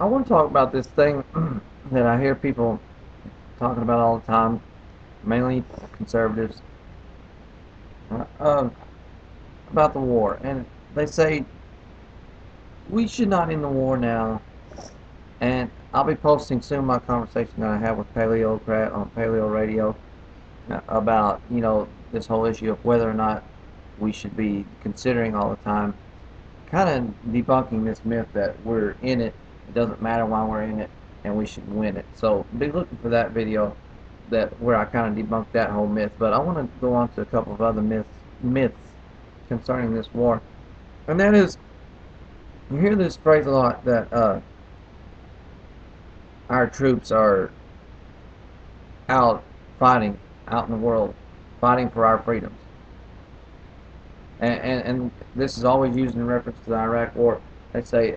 I want to talk about this thing that I hear people talking about all the time, mainly conservatives, uh, about the war. And they say we should not end the war now. And I'll be posting soon my conversation that I have with Paleocrat on Paleo Radio about, this whole issue of whether or not we should be considering all the time, kind of debunking this myth that we're in it. It doesn't matter why we're in it, and we should win it. So be looking for that video where I kind of debunk that whole myth. But I want to go on to a couple of other myths concerning this war, and that is, you hear this phrase a lot that our troops are out fighting out in the world, fighting for our freedoms. And this is always used in reference to the Iraq War. They say,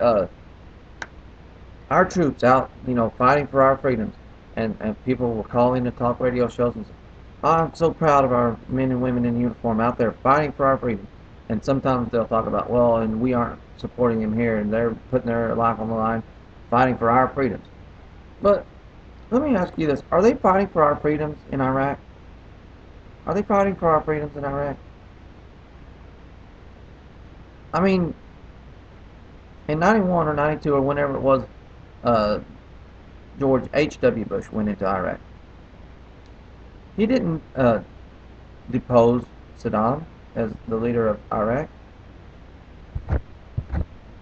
our troops out, fighting for our freedoms. And people will call into talk radio shows and say, oh, I'm so proud of our men and women in uniform out there fighting for our freedom. And sometimes they'll talk about, well, and we aren't supporting them here, and they're putting their life on the line, fighting for our freedoms. But let me ask you this. Are they fighting for our freedoms in Iraq? Are they fighting for our freedoms in Iraq? I mean, in 91 or 92 or whenever it was, uh, George H.W. Bush went into Iraq. He didn't depose Saddam as the leader of Iraq.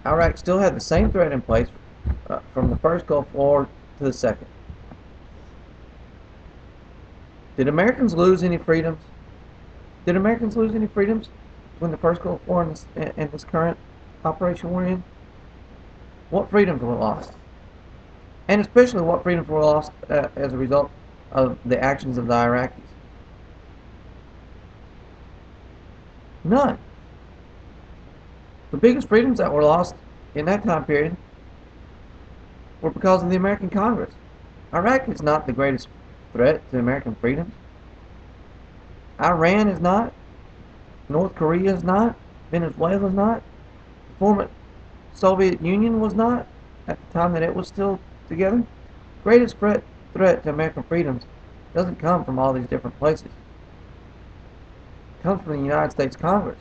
Iraq still had the same threat in place from the first Gulf War to the second. Did Americans lose any freedoms? Did Americans lose any freedoms when the first Gulf War and this current operation we're in? What freedoms were lost? And especially what freedoms were lost as a result of the actions of the Iraqis? None. The biggest freedoms that were lost in that time period were because of the American Congress. Iraq is not the greatest threat to American freedoms. Iran is not. North Korea is not. Venezuela is not. The former Soviet Union was not at the time that it was still together. Greatest threat to American freedoms doesn't come from all these different places. It comes from the United States Congress.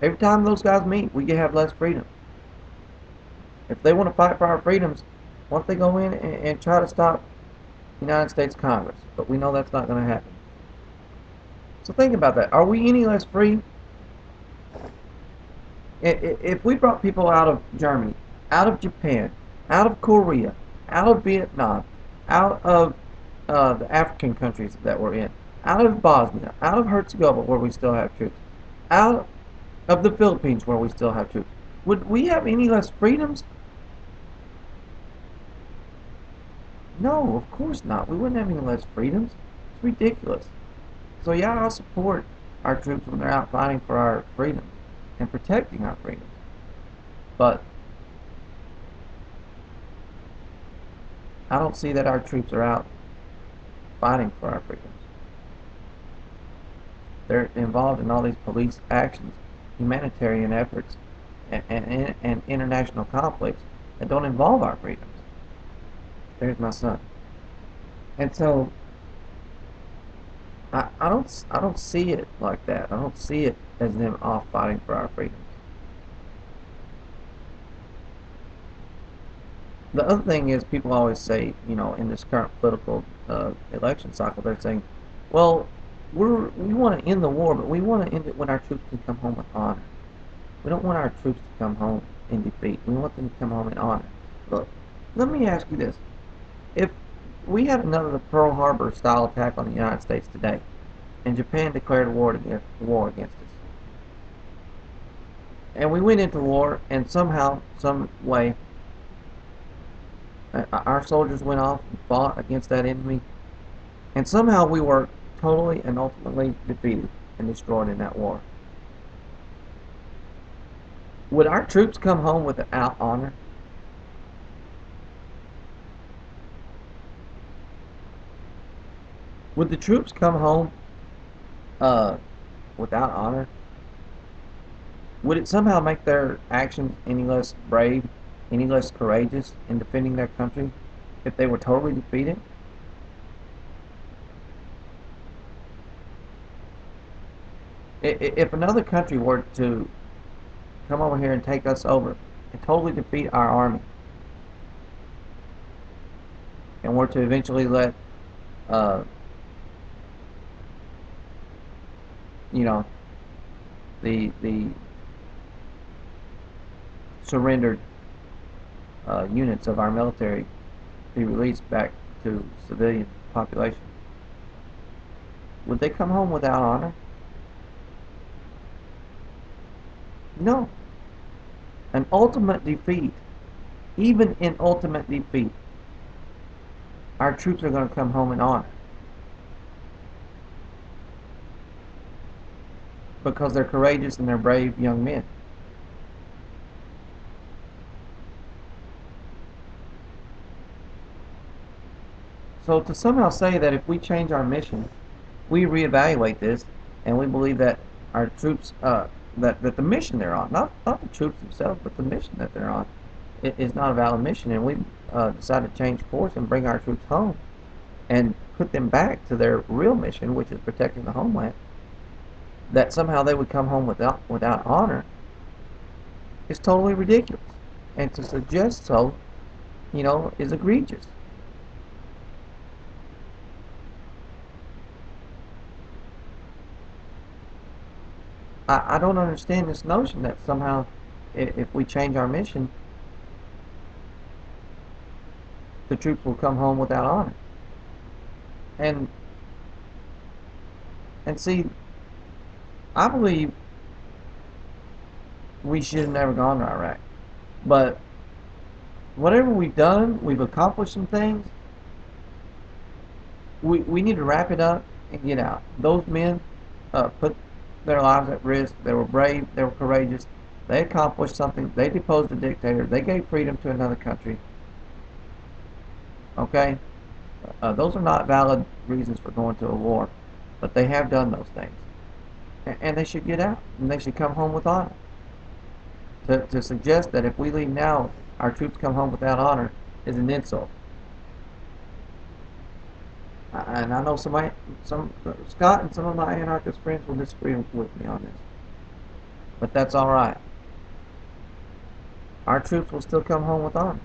Every time those guys meet, we have less freedom. If they want to fight for our freedoms, why don't they go in and try to stop the United States Congress? But we know that's not going to happen. So think about that. Are we any less free? If we brought people out of Germany, out of Japan, out of Korea, out of Vietnam, out of the African countries that we're in, out of Bosnia, out of Herzegovina where we still have troops, out of the Philippines where we still have troops, would we have any less freedoms? No, of course not. We wouldn't have any less freedoms. It's ridiculous. So yeah, I'll support our troops when they're out fighting for our freedoms and protecting our freedoms. But I don't see that our troops are out fighting for our freedoms. They're involved in all these police actions, humanitarian efforts, and international conflicts that don't involve our freedoms. There's my son. And so I don't see it like that. I don't see it as them off fighting for our freedoms. The other thing is, people always say, in this current political election cycle, they're saying, well, we want to end the war, but we want to end it when our troops can come home with honor. We don't want our troops to come home in defeat. We want them to come home in honor. Look, let me ask you this. If we had another Pearl Harbor style attack on the United States today, and Japan declared war against us, and we went into war, and somehow, some way, our soldiers went off and fought against that enemy, and somehow we were totally and ultimately defeated and destroyed in that war. Would our troops come home without honor? Would the troops come home without honor? Would it somehow make their actions any less brave any less courageous in defending their country if they were totally defeated? If another country were to come over here and take us over and totally defeat our army, and were to eventually let uh, you know, the surrendered units of our military be released back to civilian population, would they come home without honor? No. An ultimate defeat, even in ultimate defeat, our troops are going to come home in honor, because they're courageous and they're brave young men. So to somehow say that if we change our mission, we reevaluate this, and we believe that our troops, that the mission they're on, not the troops themselves, but the mission that they're on, is not a valid mission, and we decide to change course and bring our troops home and put them back to their real mission, which is protecting the homeland, that somehow they would come home without honor, is totally ridiculous. And to suggest so, is egregious. I don't understand this notion that somehow if we change our mission, the troops will come home without honor. And see, I believe we should have never gone to Iraq. But whatever we've done, we've accomplished some things. We need to wrap it up and get out. Those men put their lives at risk. They were brave. They were courageous. They accomplished something. They deposed a dictator. They gave freedom to another country. Okay? Those are not valid reasons for going to a war. But they have done those things. And they should get out. And they should come home with honor. To suggest that if we leave now, our troops come home without honor is an insult. And I know Scott and some of my anarchist friends will disagree with me on this. But that's alright. Our troops will still come home with honor.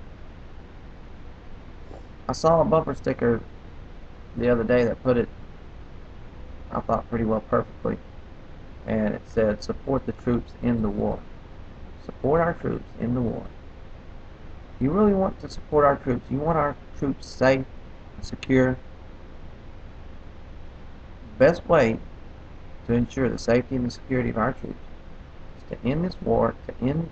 I saw a bumper sticker the other day that put it, I thought, pretty well perfectly. And it said, support the troops in the war. Support our troops in the war. You really want to support our troops. You want our troops safe and secure. The best way to ensure the safety and the security of our troops is to end this war, to end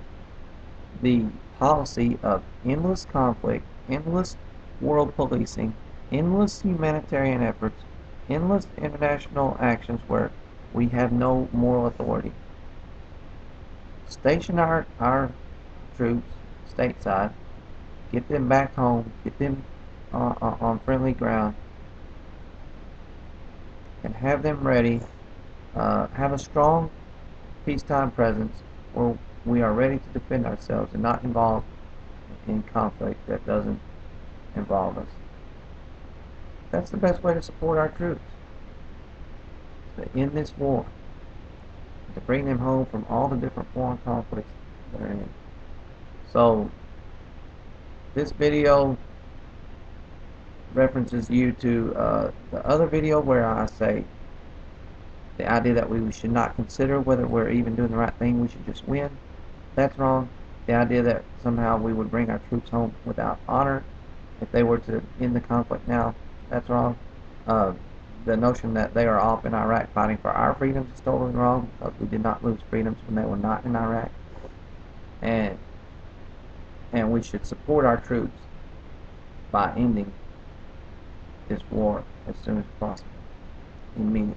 the policy of endless conflict, endless world policing, endless humanitarian efforts, endless international actions where we have no moral authority. Station our troops stateside, get them back home, get them on friendly ground, and have them ready, have a strong peacetime presence where we are ready to defend ourselves and not involved in conflict that doesn't involve us. That's the best way to support our troops, to end this war, to bring them home from all the different foreign conflicts they're in. So this video references you to the other video where I say the idea that we should not consider whether we're even doing the right thing, we should just win. That's wrong. The idea that somehow we would bring our troops home without honor if they were to end the conflict now, that's wrong. The notion that they are off in Iraq fighting for our freedoms is totally wrong, because we did not lose freedoms when they were not in Iraq. And we should support our troops by ending this war as soon as possible, immediately.